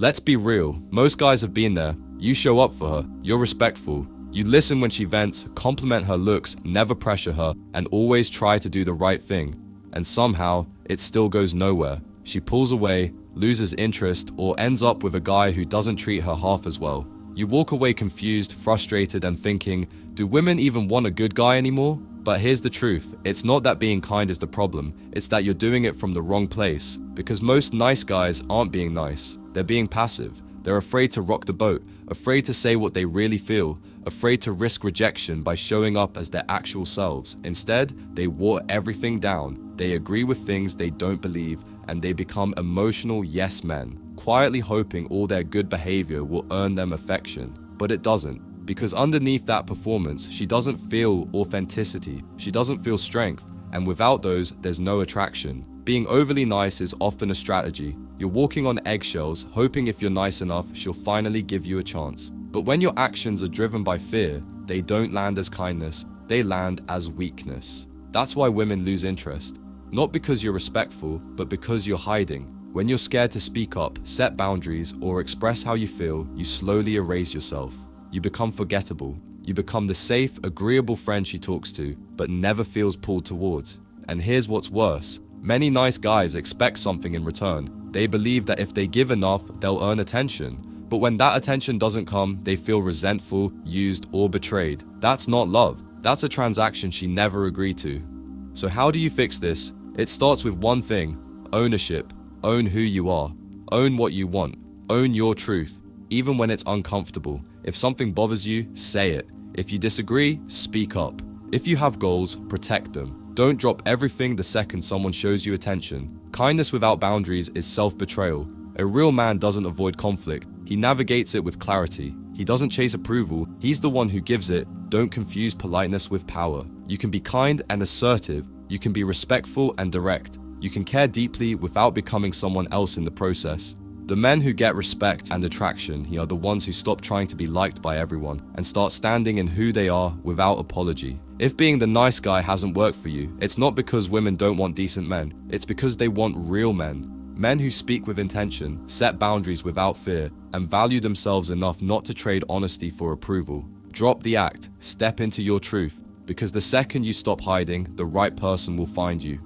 Let's be real, most guys have been there. You show up for her, you're respectful. You listen when she vents, compliment her looks, never pressure her, and always try to do the right thing. And somehow, it still goes nowhere. She pulls away, loses interest, or ends up with a guy who doesn't treat her half as well. You walk away confused, frustrated, and thinking, do women even want a good guy anymore? But here's the truth, it's not that being kind is the problem, it's that you're doing it from the wrong place. Because most nice guys aren't being nice, they're being passive. They're afraid to rock the boat, afraid to say what they really feel, afraid to risk rejection by showing up as their actual selves. Instead, they water everything down, they agree with things they don't believe, and they become emotional yes men, quietly hoping all their good behavior will earn them affection. But it doesn't, because underneath that performance, she doesn't feel authenticity, she doesn't feel strength, and without those, there's no attraction. Being overly nice is often a strategy. You're walking on eggshells, hoping if you're nice enough, she'll finally give you a chance. But when your actions are driven by fear, they don't land as kindness, they land as weakness. That's why women lose interest. Not because you're respectful, but because you're hiding. When you're scared to speak up, set boundaries, or express how you feel, you slowly erase yourself. You become forgettable. You become the safe, agreeable friend she talks to, but never feels pulled towards. And here's what's worse. Many nice guys expect something in return. They believe that if they give enough, they'll earn attention. But when that attention doesn't come, they feel resentful, used, or betrayed. That's not love. That's a transaction she never agreed to. So how do you fix this? It starts with one thing: ownership. Own who you are. Own what you want. Own your truth, even when it's uncomfortable. If something bothers you, say it. If you disagree, speak up. If you have goals, protect them. Don't drop everything the second someone shows you attention. Kindness without boundaries is self-betrayal. A real man doesn't avoid conflict. He navigates it with clarity. He doesn't chase approval. He's the one who gives it. Don't confuse politeness with power. You can be kind and assertive. You can be respectful and direct. You can care deeply without becoming someone else in the process. The men who get respect and attraction are the ones who stop trying to be liked by everyone and start standing in who they are without apology. If being the nice guy hasn't worked for you, it's not because women don't want decent men. It's because they want real men. Men who speak with intention, set boundaries without fear, and value themselves enough not to trade honesty for approval. Drop the act, step into your truth, because the second you stop hiding, the right person will find you.